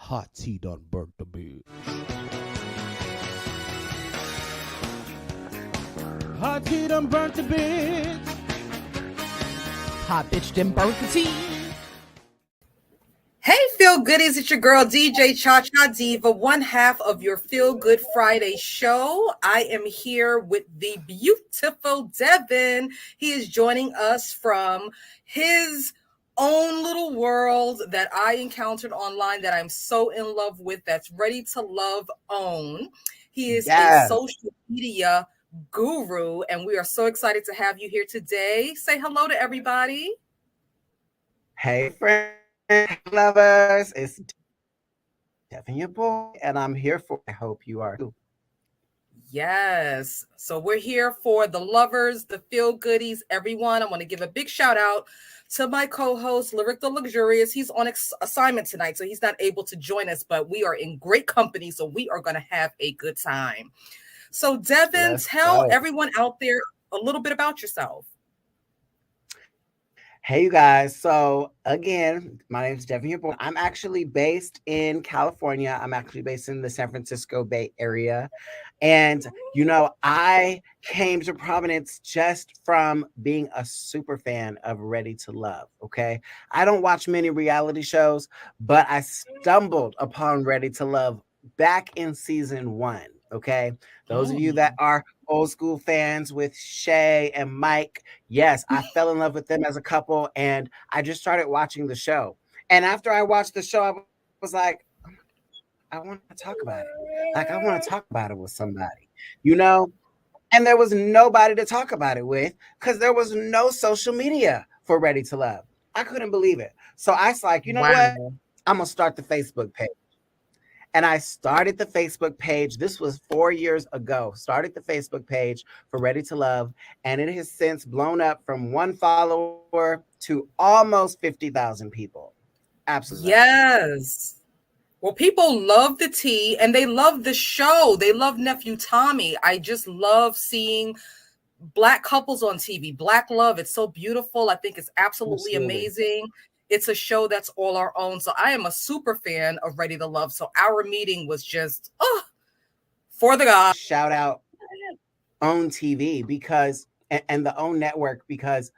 Hot tea done burnt the bitch. Hot tea done burnt the bitch. Hot bitch done burnt the tea. Hey, Feel Goodies, it's your girl DJ Cha-Cha Diva, one half of your Feel Good Friday show. I am here with the beautiful Devin. He is joining us from his own little world that I encountered online that I'm so in love with, that's Ready to Love Own. He is a social media guru, and we are so excited to have you here today. Say hello to everybody. Hey, friends. Lovers, it's Devin, your boy, and I'm here for. I hope you are too. Yes. So we're here for the lovers, the feel goodies, everyone. I want to give a big shout out to my co-host, Lyric the Luxurious. He's on assignment tonight, so he's not able to join us, but we are in great company, so we are going to have a good time. So Devin, tell everyone out there a little bit about yourself. Hey, you guys. So again, my name is Devin, your boy. I'm actually based in California. I'm actually based in the San Francisco Bay Area. And, I came to prominence just from being a super fan of Ready to Love, okay? I don't watch many reality shows, but I stumbled upon Ready to Love back in season 1, okay? Those of you that are old school fans with Shay and Mike, yes, I fell in love with them as a couple, and I just started watching the show. And after I watched the show, I was like, I want to talk about it. Like, I want to talk about it with somebody, And there was nobody to talk about it with because there was no social media for Ready to Love. I couldn't believe it. So I was like, what? I'm going to start the Facebook page. And I started the Facebook page. This was 4 years ago. Started the Facebook page for Ready to Love. And it has since blown up from 1 follower to almost 50,000 people. Absolutely. Yes. Well, people love the tea and they love the show. They love Nephew Tommy. I just love seeing Black couples on TV. Black love. It's so beautiful. I think it's absolutely amazing. It's a show that's all our own. So I am a super fan of Ready to Love. So our meeting was just, for the God. Shout out OWN TV because, and the OWN network, because,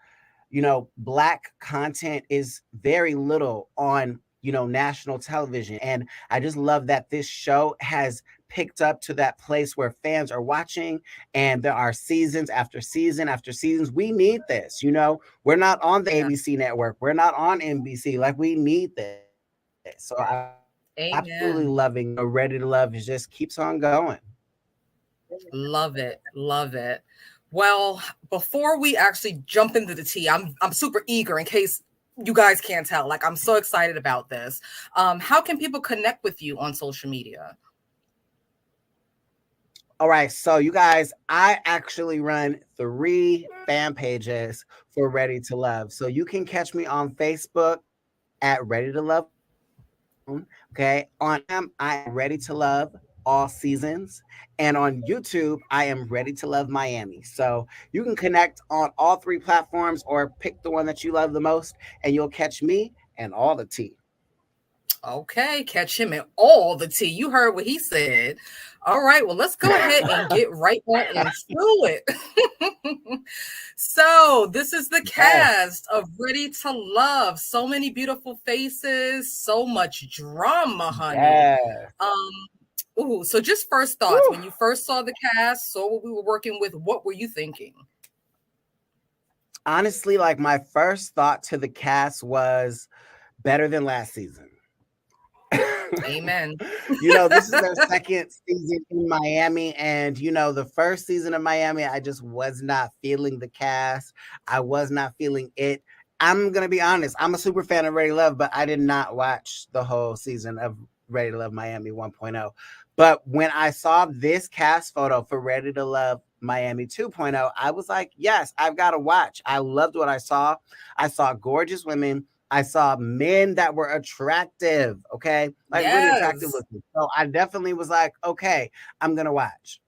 Black content is very little on, national television. And I just love that this show has picked up to that place where fans are watching and there are seasons after season after seasons. We need this, we're not on the ABC network. We're not on NBC. Like, we need this. So I'm absolutely loving Ready to Love. It just keeps on going. Love it. Love it. Well, before we actually jump into the tea, I'm super eager in case you guys can't tell. Like, I'm so excited about this. How can people connect with you on social media? All right, so you guys, I actually run 3 fan pages for Ready to Love. So you can catch me on Facebook at Ready to Love. Okay, on I am Ready to Love all seasons, and on YouTube I am Ready to Love Miami. So you can connect on all 3 platforms or pick the one that you love the most, and you'll catch me and all the tea. Okay, catch him and all the tea. You heard what he said. All right, well, let's go ahead and get right on into it. So this is the cast of Ready to Love. So many beautiful faces, so much drama, honey. So just first thoughts. When you first saw the cast, saw what we were working with, what were you thinking? Honestly, like, my first thought to the cast was better than last season. Amen. This is their second season in Miami, and the first season of Miami, I just was not feeling the cast. I was not feeling it. I'm gonna be honest, I'm a super fan of Ready to Love, but I did not watch the whole season of Ready to Love Miami 1.0. But when I saw this cast photo for Ready to Love Miami 2.0, I was like, yes, I've got to watch. I loved what I saw. I saw gorgeous women. I saw men that were attractive, okay? Like, really attractive looking. So I definitely was like, okay, I'm going to watch.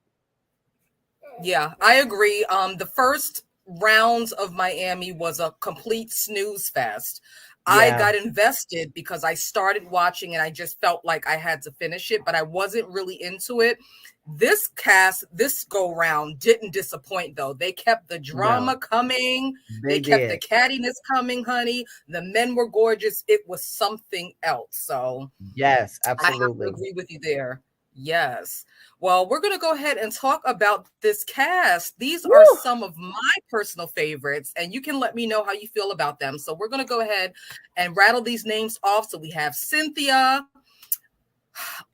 Yeah, I agree. The first rounds of Miami was a complete snooze fest. I Yeah. got invested because I started watching and I just felt like I had to finish it, but I wasn't really into it. This cast, this go round, didn't disappoint though. They kept the drama No, coming. they They kept the did. cattiness coming, honey. The men were gorgeous. It was something else. So Yes, I have to absolutely. agree with you there. Yes. Well, we're going to go ahead and talk about this cast. These are Woo! some of my personal favorites, and you can let me know how you feel about them. So we're going to go ahead and rattle these names off. So we have Cynthia,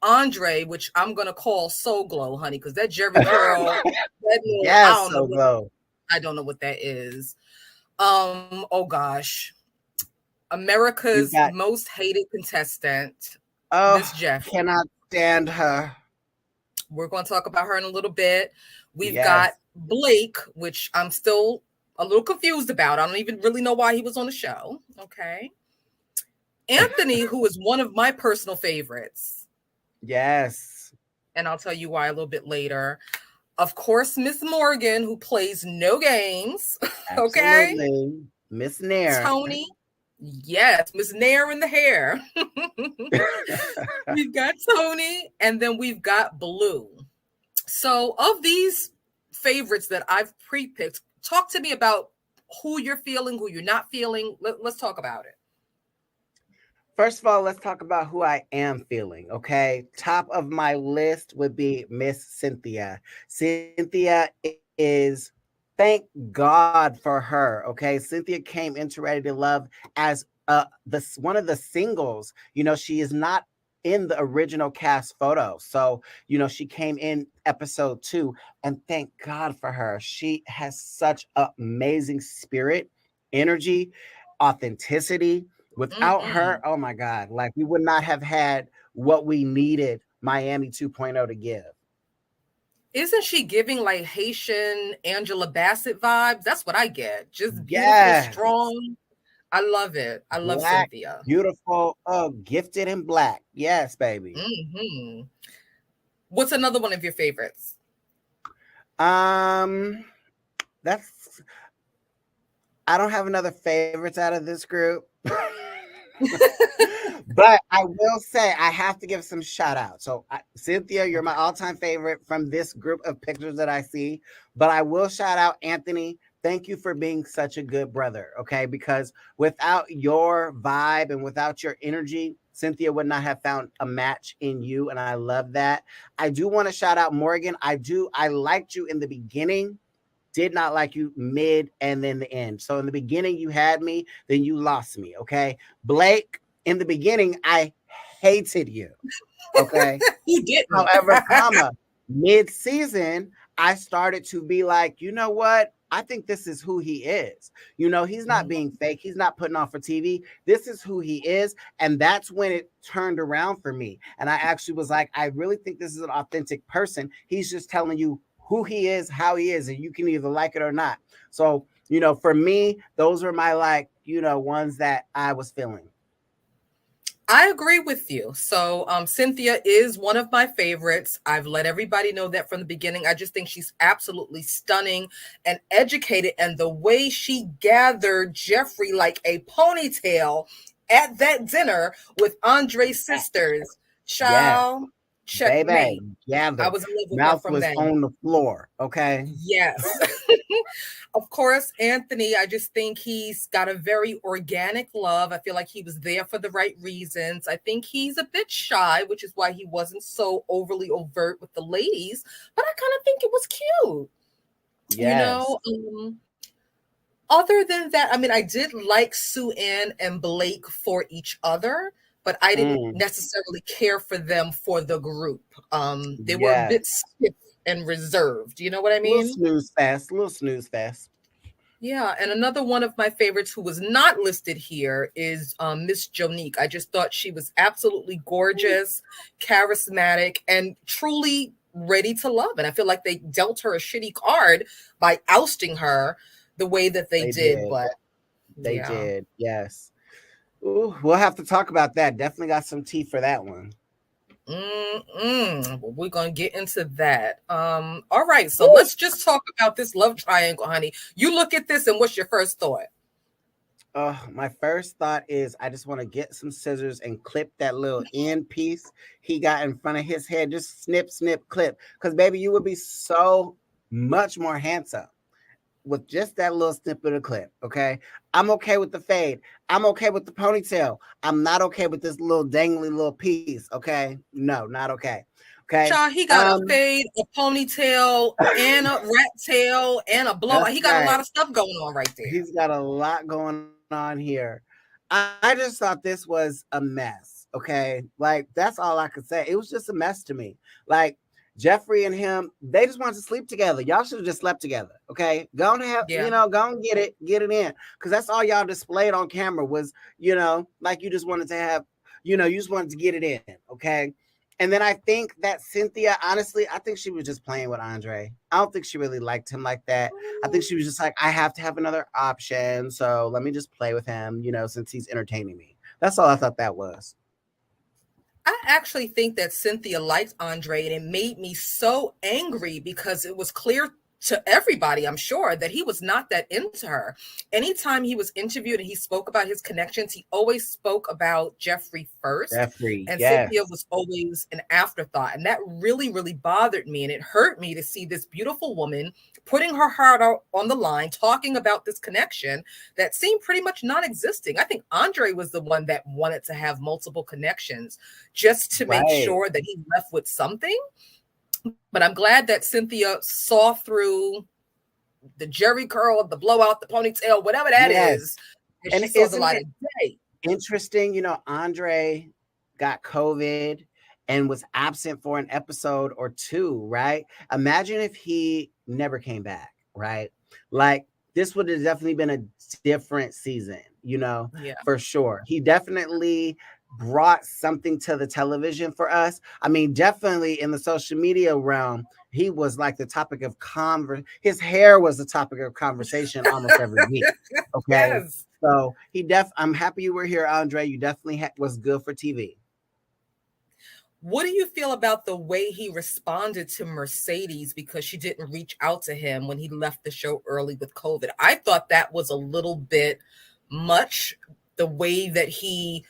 Andre, which I'm going to call Soul Glow, honey, because that Jerry curl, that little, Yes, so glow. I don't know what that is. Oh gosh. You America's got, most hated contestant, Miss oh, Jeff. cannot stand her. We're going to talk about her in a little bit. We've got Yes. Blake, which I'm still a little confused about. I don't even really know why he was on the show. Okay. Anthony, who is one of my personal favorites. Yes. And I'll tell you why a little bit later. Of course, Miss Morgan, who plays no games. Okay. Absolutely. Miss Nair. Tony. Yes, Miss Nair in the hair. We've got Tony, and then we've got Blue. So, of these favorites that I've pre-picked, talk to me about who you're feeling, who you're not feeling. Let's talk about it. First of all, let's talk about who I am feeling. Okay. Top of my list would be Miss Cynthia. Cynthia is, thank God for her. Okay. Cynthia came into Ready to Love as one of the singles. You know, she is not in the original cast photo. So, you know, she came in episode 2, and thank God for her. She has such amazing spirit, energy, authenticity. Without her, oh my God, like we would not have had what we needed Miami 2.0 to give. Isn't she giving like Haitian Angela Bassett vibes? That's what I get. Just beautiful, Yes. strong. I love it. I love Black, Cynthia. beautiful, gifted and black. Yes, baby. Mm-hmm. What's another one of your favorites? That's, I don't have another favorites out of this group. But I will say I have to give some shout out. So Cynthia, you're my all-time favorite from this group of pictures that I see. But I will shout out Anthony. Thank you for being such a good brother. Okay, because without your vibe and without your energy, Cynthia would not have found a match in you, and I love that. I do want to shout out Morgan. I liked you in the beginning, did not like you mid and then the end. So in the beginning, you had me, then you lost me. Okay. Blake, in the beginning, I hated you. Okay. You didn't. However, mid-season, I started to be like, you know what? I think this is who he is. You know, he's not being fake. He's not putting on for TV. This is who he is. And that's when it turned around for me. And I actually was like, I really think this is an authentic person. He's just telling you who he is, how he is, and you can either like it or not. So, you know, for me, those were my ones that I was feeling. I agree with you. So Cynthia is one of my favorites. I've let everybody know that from the beginning. I just think she's absolutely stunning and educated. And the way she gathered Jeffrey like a ponytail at that dinner with Andre's sisters. Child, yes. checkmate. Baby, gather. I was in love with Mouth her from was then. on the floor. Okay. Yes. Of course, Anthony, I just think he's got a very organic love. I feel like he was there for the right reasons. I think he's a bit shy, which is why he wasn't so overly overt with the ladies. But I kind of think it was cute. Yes. You know, other than that, I mean, I did like Sue Ann and Blake for each other, but I didn't necessarily care for them for the group. They were a bit stiff and reserved. You know what I mean? Little snooze fest. Yeah, and another one of my favorites who was not listed here is Miss Jonique. I just thought she was absolutely gorgeous, charismatic, and truly ready to love. And I feel like they dealt her a shitty card by ousting her the way that they did. But they did, yes. Ooh, we'll have to talk about that. Definitely got some tea for that one. Well, we're gonna get into that. All right, so let's just talk about this love triangle, honey. You look at this, and what's your first thought? My first thought is I just want to get some scissors and clip that little end piece he got in front of his head. Just snip, snip, clip. Because, baby, you would be so much more handsome with just that little snippet of clip. Okay. I'm okay with the fade. I'm okay with the ponytail. I'm not okay with this little dangly little piece. Okay. No, not okay. Okay. Child, he got a fade, a ponytail, and a rat tail, and a blowout. He got right. a lot of stuff going on right there. He's got a lot going on here. I just thought this was a mess. Okay. Like, that's all I could say. It was just a mess to me. Like, Jeffree and him, they just wanted to sleep together. Y'all should have just slept together. Okay. Go and have, go and get it in. Because that's all y'all displayed on camera was, like you just wanted to have, you just wanted to get it in. Okay. And then I think that Cynthia, honestly, I think she was just playing with Andre. I don't think she really liked him like that. I think she was just like, I have to have another option. So let me just play with him, since he's entertaining me. That's all I thought that was. I actually think that Cynthia liked Andre, and it made me so angry because it was clear to everybody, I'm sure, that he was not that into her. Anytime he was interviewed and he spoke about his connections, he always spoke about Jeffree first. And yes. Cynthia was always an afterthought. And that really, really bothered me. And it hurt me to see this beautiful woman putting her heart out on the line, talking about this connection that seemed pretty much non-existing. I think Andre was the one that wanted to have multiple connections just to make sure that he left with something. But I'm glad that Cynthia saw through the jerry curl, the blowout, the ponytail, whatever that is. And she saw the light of day. Interesting, Andre got COVID and was absent for an episode or two, right? Imagine if he never came back, right? Like, this would have definitely been a different season, for sure. He definitely brought something to the television for us. I mean, definitely in the social media realm, he was like the topic of his hair was the topic of conversation almost every week. Okay. Yes. So I'm happy you were here, Andre. You definitely was good for TV. What do you feel about the way he responded to Mercedes because she didn't reach out to him when he left the show early with COVID? I thought that was a little bit much, the way that he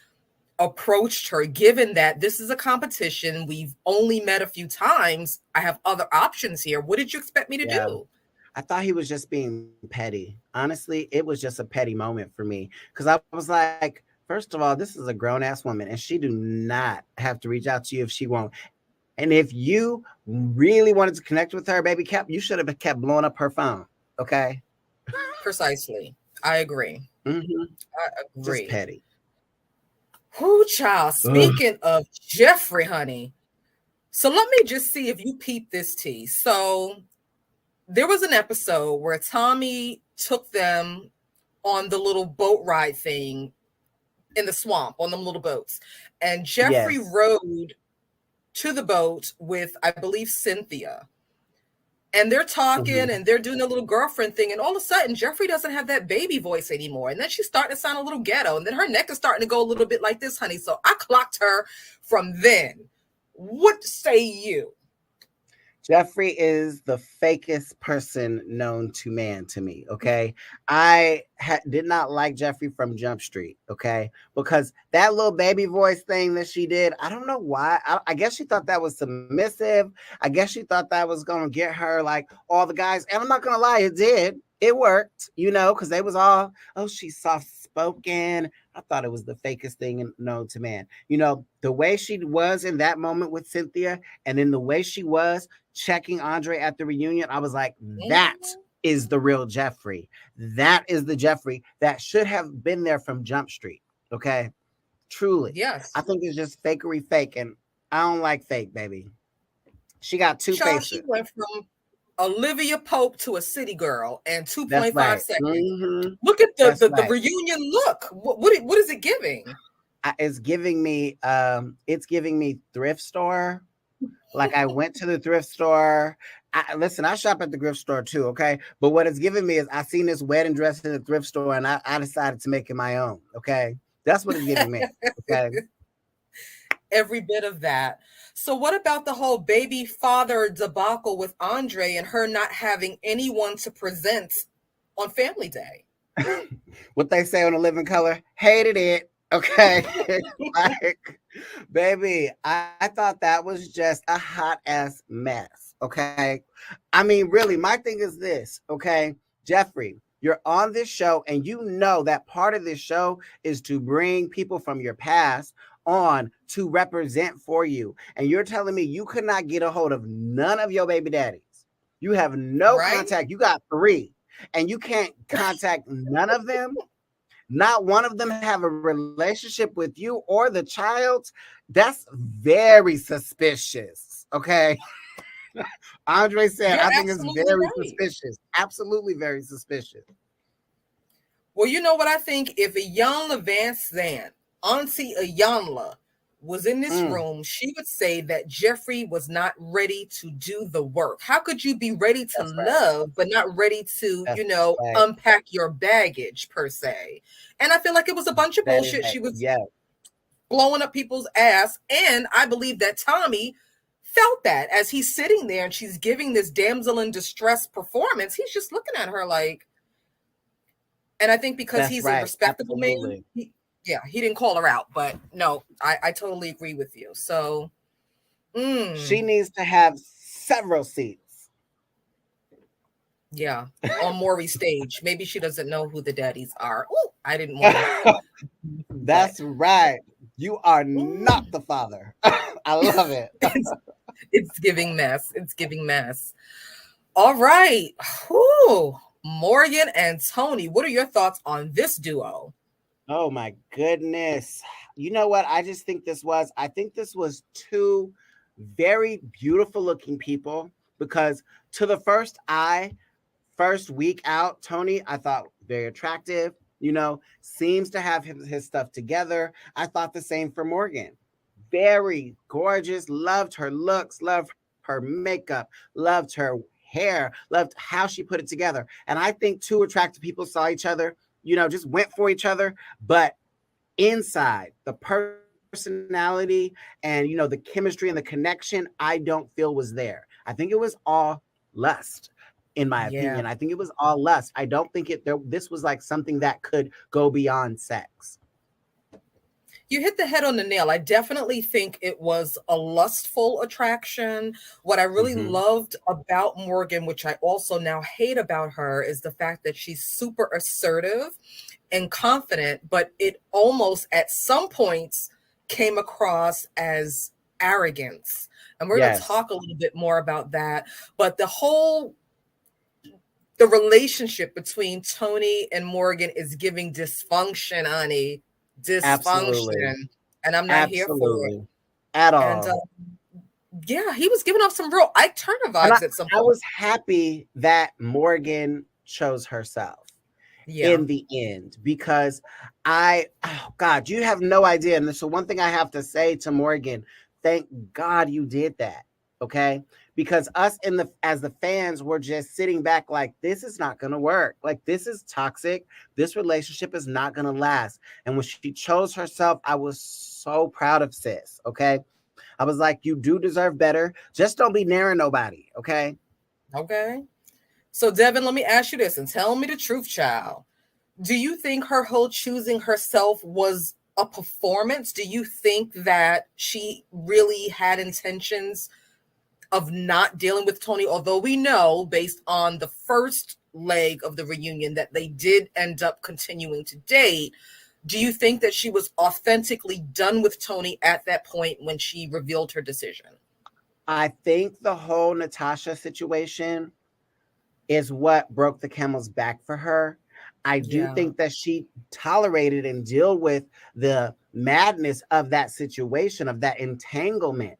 approached her, given that this is a competition. We've only met a few times. I have other options here. What did you expect me to do? I thought he was just being petty. Honestly, it was just a petty moment for me because I was like, first of all, this is a grown-ass woman and she do not have to reach out to you if she won't. And if you really wanted to connect with her, baby, you should have kept blowing up her phone. Okay? Precisely. I agree. Mm-hmm. I agree. Just petty. Whoo, child. Speaking of Jeffree, honey. So let me just see if you peep this tea. So there was an episode where Tommy took them on the little boat ride thing in the swamp on them little boats. And Jeffree rode to the boat with, I believe, Cynthia. And they're talking and they're doing a little girlfriend thing. And all of a sudden, Jeffree doesn't have that baby voice anymore. And then she's starting to sound a little ghetto. And then her neck is starting to go a little bit like this, honey. So I clocked her from then. What say you? Jeffree is the fakest person known to man to me, okay? I did not like Jeffree from Jump Street, okay? Because that little baby voice thing that she did, I don't know why. I guess she thought that was submissive. I guess she thought that was going to get her like all the guys. And I'm not going to lie, it did. It worked, because they was all, she's soft-spoken. I thought it was the fakest thing known to man. The way she was in that moment with Cynthia and in the way she was checking Andre at the reunion, I was like, that is the real Jeffree. That is the Jeffree that should have been there from Jump Street. Okay. Truly. Yes. I think it's just fakery fake. And I don't like fake, baby. She got two faces. She went from Olivia Pope to a city girl and 2.5 seconds. Mm-hmm. Look at the reunion look. What is it giving? It's giving me thrift store. Like, I went to the thrift store. I shop at the thrift store too, okay? But what it's giving me is I seen this wedding dress in the thrift store and I decided to make it my own, okay? That's what it's giving me, okay? Every bit of that. So what about the whole baby father debacle with Andre and her not having anyone to present on Family Day? what they say on The Living Color, hated it. Okay. Like, baby, I thought that was just a hot ass mess. Okay. I mean, really, my thing is this. Okay. Jeffrey, you're on this show, and you know that part of this show is to bring people from your past on to represent for you. And you're telling me you could not get a hold of none of your baby daddies. You have no Right? contact. You got three, and you can't contact none of them. Not one of them have a relationship with you or the child. That's very suspicious. Okay. Andre said, You're I think it's absolutely very right. suspicious. Absolutely very suspicious. Well, you know what I think? If Iyanla Van Zandt, Auntie Iyanla, was in this Mm, room, she would say that Jeffrey was not ready to do the work. How could you be ready to that's right. love, but not ready to, That's right. unpack your baggage per se? And I feel like it was a bunch of That is bullshit. right. She was Yes, blowing up people's ass. And I believe that Tommy felt that as he's sitting there and she's giving this damsel in distress performance. He's just looking at her like, and I think because that's he's a right. respectable man, Absolutely. he didn't call her out. But no, I totally agree with you. So, She mm, needs to have several seats. yeah, on Maury's stage. Maybe she doesn't know who the daddies are. Oh, I didn't want to, but That's right. You are not mm, the father. I love it. it's, it's giving mess. It's giving mess. All right. Whew. Morgan and Tony, what are your thoughts on this duo? Oh my goodness. You know what? I think this was two very beautiful looking people because to the first eye, first week out, Tony, I thought very attractive, seems to have his stuff together. I thought the same for Morgan. Very gorgeous, loved her looks, loved her makeup, loved her hair, loved how she put it together. And I think two attractive people saw each other, just went for each other. But inside, the personality and the chemistry and the connection, I don't feel was there. I think it was all lust, in my opinion. Yeah. I think it was all lust. I don't think this was like something that could go beyond sex. You hit the head on the nail. I definitely think it was a lustful attraction. What I really Hmm. loved about Morgan, which I also now hate about her, is the fact that she's super assertive and confident, but it almost at some points came across as arrogance. And we're going to Yes, talk a little bit more about that. But the relationship between Tony and Morgan is giving dysfunction, honey. absolutely. Dysfunction. And I'm not here for it. Absolutely. At And all. yeah, he was giving off some real Ike Turner And I, vibes at some I point. was happy that Morgan chose herself Yeah. in the end because oh God, you have no idea. And so one thing I have to say to Morgan, thank God you did that. Okay. Because us as the fans were just sitting back like this is not gonna work. Like this is toxic. This relationship is not gonna last. And when she chose herself, I was so proud of sis. Okay. I was like, you do deserve better. Just don't be near nobody. Okay. Okay. So Devin, let me ask you this and tell me the truth, child. Do you think her whole choosing herself was a performance? Do you think that she really had intentions of not dealing with Tony? Although we know, based on the first leg of the reunion, that they did end up continuing to date. Do you think that she was authentically done with Tony at that point when she revealed her decision? I think the whole Natasha situation is what broke the camel's back for her. I do Yeah. think that she tolerated and deal with the madness of that situation, of that entanglement.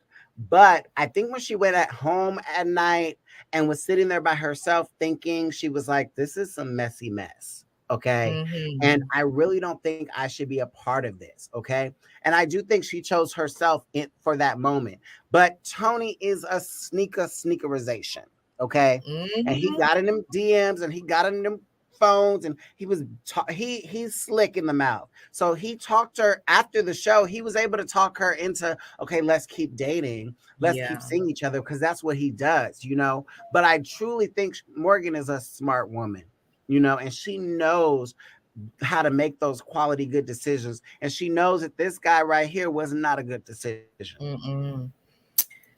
But I think when she went at home at night and was sitting there by herself thinking, she was like, this is some messy mess. Okay. And Hmm. I really don't think I should be a part of this. Okay. And I do think she chose herself for that moment. But Tony is a sneakerization. Okay. And he Hmm. got in them DMs and he got in them phones and he's slick in the mouth. So he talked her after the show. He was able to talk her into, okay, let's keep dating. Let's keep Yeah. seeing each other because that's what he does. But I truly think Morgan is a smart woman. and she knows how to make those quality good decisions, and she knows that this guy right here was not a good decision. Mm-mm.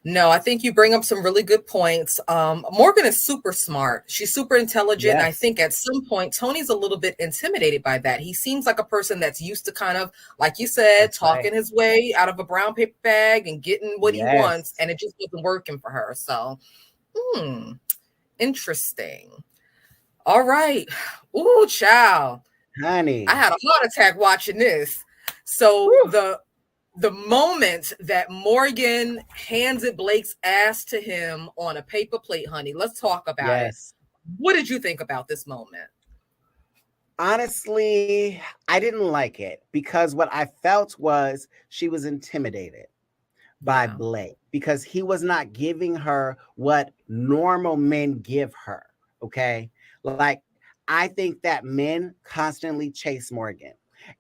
No, I think you bring up some really good points. Morgan is super smart. She's super intelligent. And I Yes, think at some point, Tony's a little bit intimidated by that. He seems like a person that's used to kind of, like you said, that's right. talking his way out of a brown paper bag and getting what he wants. Yes, And it just wasn't working for her. So, hmm, interesting. All right. Ooh, child. I honey. had a heart attack watching this. So Whew. the moment that Morgan handed Blake's ass to him on a paper plate, honey, let's talk about it. Yes. What did you think about this moment? Honestly, I didn't like it because what I felt was she was intimidated by Yeah. Blake because he was not giving her what normal men give her. Okay. Like, I think that men constantly chase Morgan.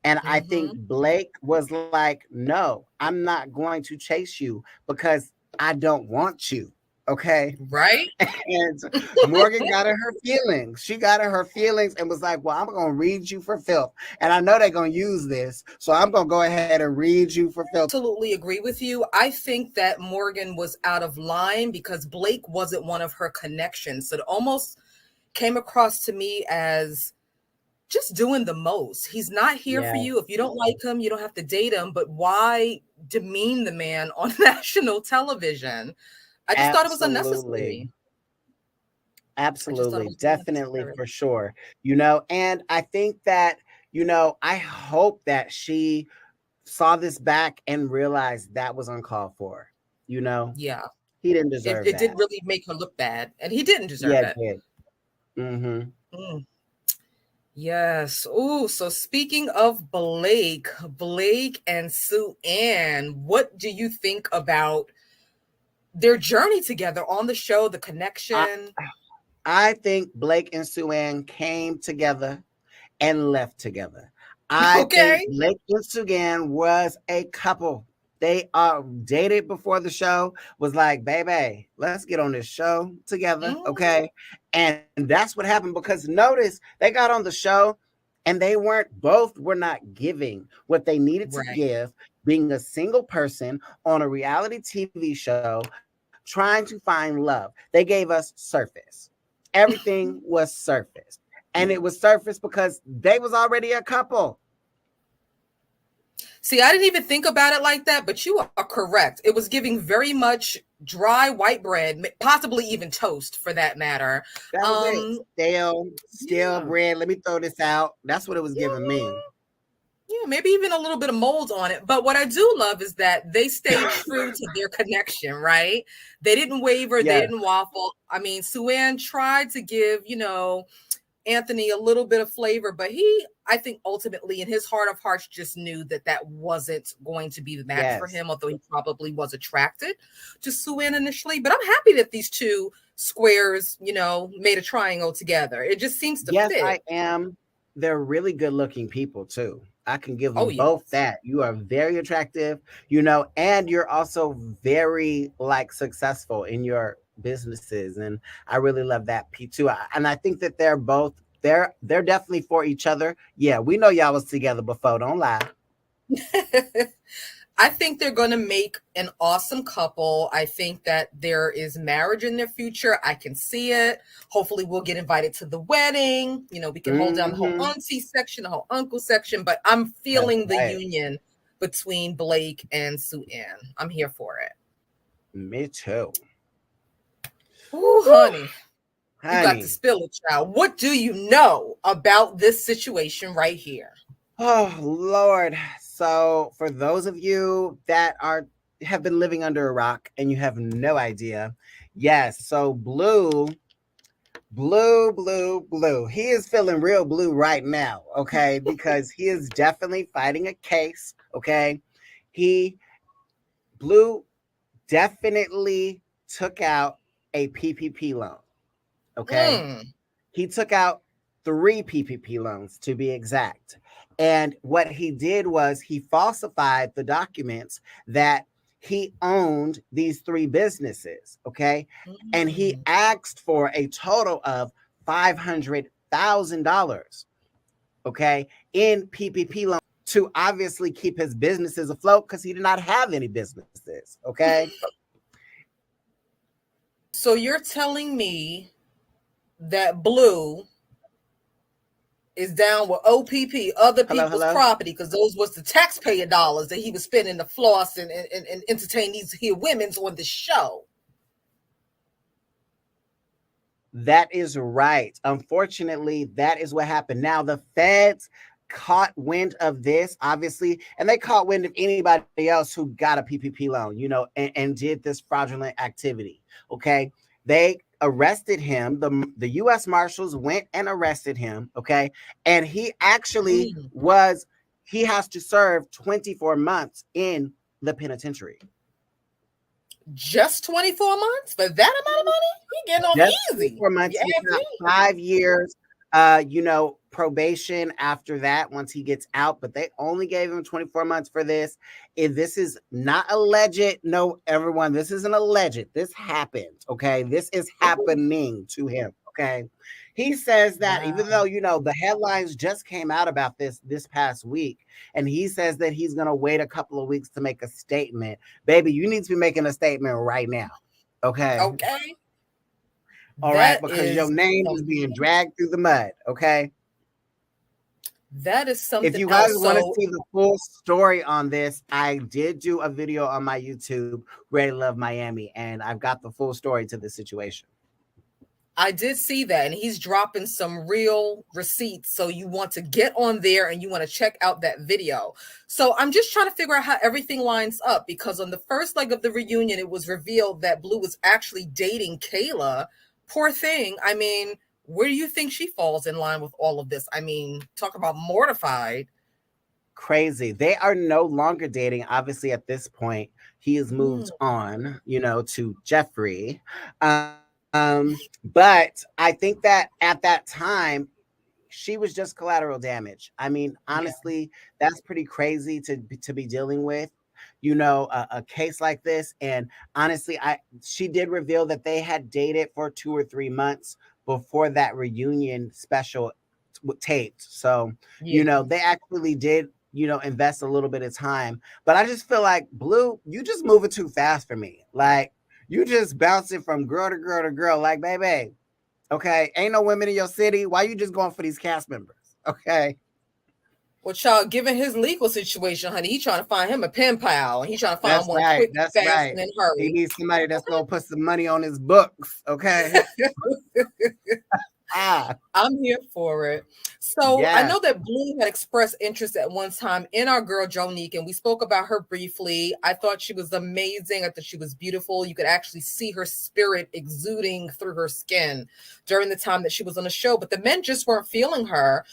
And I think Mm-hmm. Blake was like, no, I'm not going to chase you because I don't want you. Okay. Right? And Morgan got in her feelings. She got in her feelings and was like, well, I'm going to read you for filth. And I know they're going to use this. So I'm going to go ahead and read you for filth. Absolutely agree with you. I think that Morgan was out of line because Blake wasn't one of her connections. So it almost came across to me as just doing the most. He's not here for Yeah, you. If you don't like him, you don't have to date him. But why demean the man on national television? I just thought it was absolutely. unnecessary. I just thought it Absolutely. was Definitely unnecessary. for sure. And I think that, I hope that she saw this back and realized that was uncalled for. You know, Yeah, he didn't it, deserve it did that. really make her look bad, and he didn't Yeah, deserve it it. did. Mm-hmm. Mm, yes. Oh, so speaking of Blake and Sue Ann, what do you think about their journey together on the show, the I, connection? I think Blake and Suanne came together and left together. I think Okay. Blake and Sugan was a couple. They dated before the show, was like, baby, let's get on this show together. Mhm. Okay. And that's what happened because notice they got on the show and both were not giving what they needed to Right. give, being a single person on a reality TV show, trying to find love. They gave us surface. Everything was surface, and it was surface because they was already a couple. See, I didn't even think about it like that, but you are correct. It was giving very much dry white bread, possibly even toast for that matter. That was it. Um, Stale yeah. bread. Let me throw this out. That's what it was giving me. Yeah, yeah, maybe even a little bit of mold on it. But what I do love is that they stayed true to their connection, right? They didn't waver, they Yes, didn't waffle. I mean, Suanne tried to give, Anthony a little bit of flavor, but I think ultimately in his heart of hearts just knew that that wasn't going to be the match for yes, him, although he probably was attracted to Suanne initially. But I'm happy that these two squares, made a triangle together. It just seems to yes. fit. I am. They're really good looking people too. I can give Oh, them both yes. that. You are very attractive, and you're also very like successful in your businesses, and I really love that P too. And I think that they're definitely for each other. Yeah, we know y'all was together before. Don't lie. I think they're going to make an awesome couple. I think that there is marriage in their future. I can see it. Hopefully, we'll get invited to the wedding. We can hold down the whole Hmm. auntie section, the whole uncle section, but I'm That's feeling the right. union between Blake and Sue Ann. I'm here for it. Me too. Ooh, Whew, honey, you got to honey. spill it, child. What do you know about this situation right here? Oh Lord. So for those of you that have been living under a rock and you have no idea, yes. So blue. He is feeling real blue right now, okay? Because he is definitely fighting a case, okay? He blue definitely took out a PPP loan, okay? Mm, He took out 3 PPP loans to be exact. And what he did was he falsified the documents that he owned these 3 businesses. Okay. And he mm. asked for a total of $200,000, okay, in PPP loan to obviously keep his businesses afloat because he did not have any businesses, okay? So you're telling me that Blue is down with OPP, other people's property, because those was the taxpayer dollars that he was spending to floss and entertain these here women's on the show. That is right. Unfortunately, that is what happened. Now, the feds caught wind of this, obviously, and they caught wind of anybody else who got a PPP loan, and did this fraudulent activity. Okay. They arrested him. The U.S. Marshals went and arrested him. Okay. And he actually he has to serve 24 months in the penitentiary. Just 24 months for that amount of money? He getting off easy. 24 months. He got 5 years, probation after that once he gets out, but they only gave him 24 months for this. If this is not alleged, no, everyone, this isn't alleged. This happened, okay? This is happening to him, okay? He says that even though, the headlines just came out about this past week, and he says that he's going to wait a couple of weeks to make a statement. Baby, you need to be making a statement right now, okay? Okay. All right, because your name is being dragged through the mud, okay? That is something. If you guys want to see the full story on this, I did do a video on my YouTube, Ready Love Miami, and I've got the full story to the situation. I did see that, and he's dropping some real receipts. So you want to get on there and you want to check out that video. So I'm just trying to figure out how everything lines up, because on the first leg of the reunion, it was revealed that Blue was actually dating Kayla. Poor thing. I mean, where do you think she falls in line with all of this? I mean, talk about mortified. Crazy. They are no longer dating. Obviously, at this point, he has moved on, to Jeffrey. But I think that at that time, she was just collateral damage. I mean, honestly, that's pretty crazy to be dealing with, a case like this. And honestly, she did reveal that they had dated for 2 or 3 months before that reunion special taped. So, they actually did, invest a little bit of time. But I just feel like, Blue, you just moving too fast for me. Like, you just bouncing from girl to girl to girl. Like, baby, okay, ain't no women in your city. Why you just going for these cast members? Okay. Well, child, given his legal situation, honey, he's trying to find him a pen pal. And he's trying to find one quick, fast, and in hurry. He needs somebody that's going to put some money on his books, okay? I'm here for it. So I know that Blue had expressed interest at one time in our girl Jonique, and we spoke about her briefly. I thought she was amazing. I thought she was beautiful. You could actually see her spirit exuding through her skin during the time that she was on the show, but the men just weren't feeling her.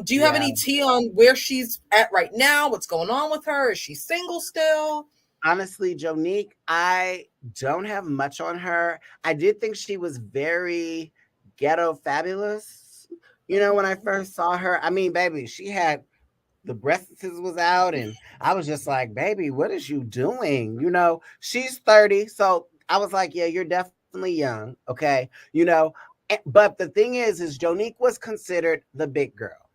Do you have any tea on where she's at right now? What's going on with her? Is she single still? Honestly, Jonique, I don't have much on her. I did think she was very ghetto fabulous, when I first saw her. I mean, baby, she had the breasts was out, and I was just like, baby, what is you doing? She's 30, so I was like, yeah, you're definitely young, okay? But the thing is Jonique was considered the big girl,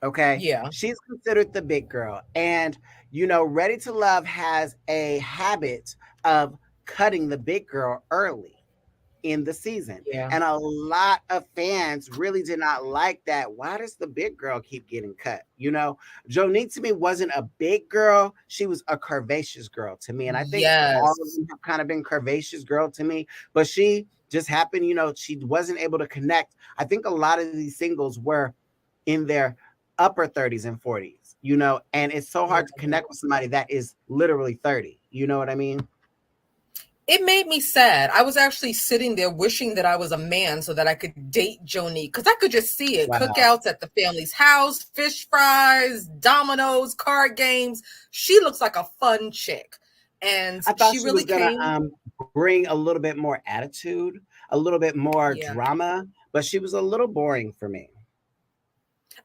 okay? Yeah, she's considered the big girl, and Ready to Love has a habit of cutting the big girl early in the season. And a lot of fans really did not like that. Why does the big girl keep getting cut? Jonique to me wasn't a big girl. She was a curvaceous girl to me. And I think all of them have kind of been curvaceous girl to me, but she just happened, she wasn't able to connect. I think a lot of these singles were in their upper 30s and 40s, and it's so hard to connect with somebody that is literally 30. You know what I mean? It made me sad. I was actually sitting there wishing that I was a man so that I could date Jonique, because I could just see it. Wow. Cookouts at the family's house, fish fries, dominoes, card games. She looks like a fun chick. And I thought she really was gonna bring a little bit more attitude, a little bit more drama, but she was a little boring for me.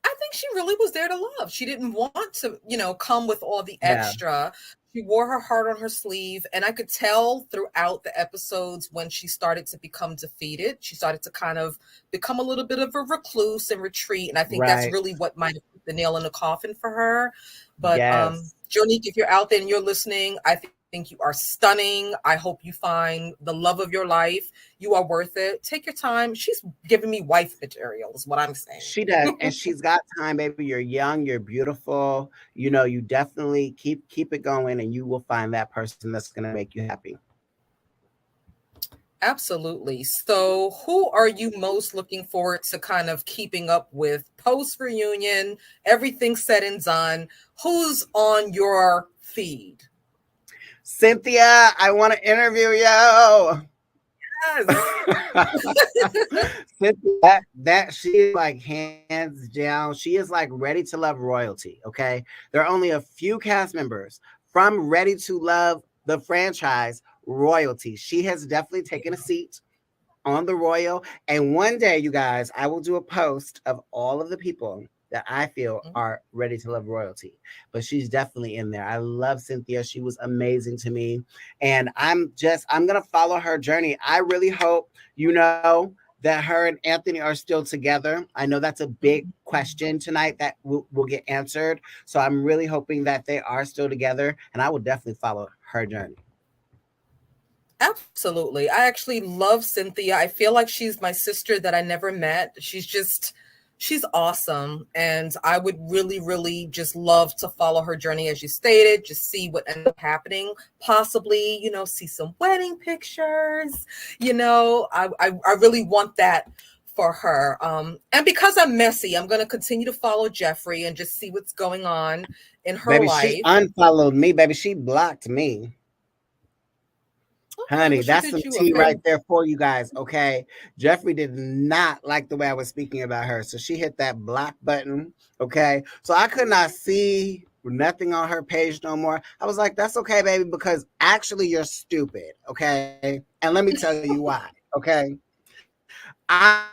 I think she really was there to love. She didn't want to, come with all the Yeah. extra. She wore her heart on her sleeve. And I could tell throughout the episodes when she started to become defeated, she started to kind of become a little bit of a recluse and retreat. And I think that's Right. really what might have put the nail in the coffin for her. But Yes. Jonique, if you're out there and you're listening, I think you are stunning. I hope you find the love of your life. You are worth it. Take your time. She's giving me wife material is what I'm saying. She does, and she's got time, baby. You're young, you're beautiful. You definitely keep it going, and you will find that person that's going to make you happy. Absolutely. So who are you most looking forward to kind of keeping up with post reunion, everything said and done? Who's on your feed? Cynthia, I want to interview you. Yes. Cynthia, that she is like hands down. She is like Ready to Love royalty. Okay, there are only a few cast members from Ready to Love the franchise royalty. She has definitely taken a seat on the royal. And one day, you guys, I will do a post of all of the people that I feel are Ready to Love royalty. But she's definitely in there. I love Cynthia. She was amazing to me. And I'm going to follow her journey. I really hope, that her and Anthony are still together. I know that's a big question tonight that will get answered. So I'm really hoping that they are still together. And I will definitely follow her journey. Absolutely. I actually love Cynthia. I feel like she's my sister that I never met. She's awesome. And I would really, really just love to follow her journey, as you stated, just see what ended up happening. Possibly, see some wedding pictures. I really want that for her. And because I'm messy, I'm going to continue to follow Jeffrey and just see what's going on in her baby, life. She unfollowed me, baby. She blocked me. Honey, that's some tea right there for you guys, okay? Jeffrey did not like the way I was speaking about her, so she hit that block button, okay? So I could not see nothing on her page no more. I was like, that's okay, baby, because actually you're stupid, okay? And let me tell you why, okay? I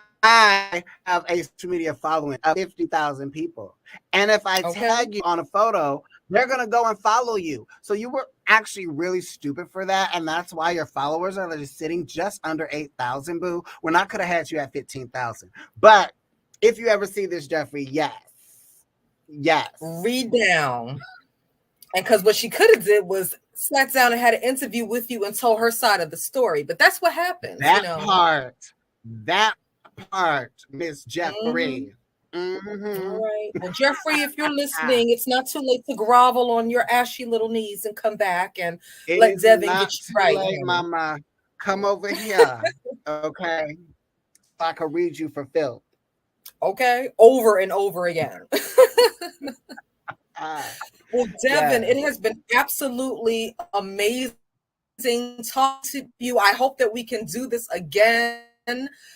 have a social media following of 50,000 people. And if I tag you on a photo, they're going to go and follow you. So you were actually really stupid for that. And that's why your followers are just sitting just under 8,000, boo. We're not going to have you at 15,000. But if you ever see this, Jeffrey, yes. Read down. And because what she could have did was sat down and had an interview with you and told her side of the story. But that's what happens. That part, Miss Jeffrey. All right. Well, Jeffrey, if you're listening, it's not too late to grovel on your ashy little knees and come back and let Devin get you right. Late, mama. Come over here, okay? So I can read you for filth. Okay, over and over again. Well, Devin, it has been absolutely amazing talking to you. I hope that we can do this again.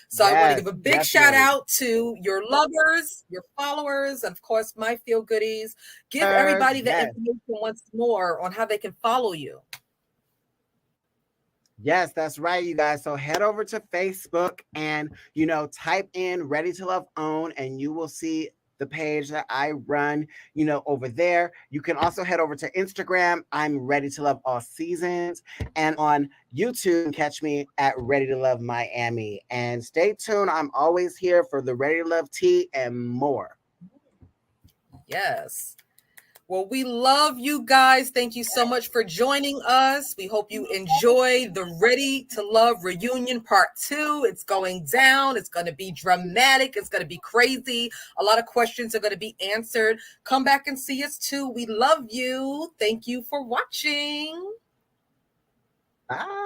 So I want to give a big shout out to your lovers, your followers, and of course, my feel goodies. Give everybody the information once more on how they can follow you. Yes, that's right, you guys. So head over to Facebook and, type in Ready to Love Own, and you will see the page that I run, over there. You can also head over to Instagram. I'm Ready to Love All Seasons. And on YouTube, catch me at Ready to Love Miami. And stay tuned. I'm always here for the Ready to Love tea and more. Yes. Well, we love you guys. Thank you so much for joining us. We hope you enjoy the Ready to Love reunion part 2. It's going down. It's going to be dramatic. It's going to be crazy. A lot of questions are going to be answered. Come back and see us too. We love you. Thank you for watching. Bye.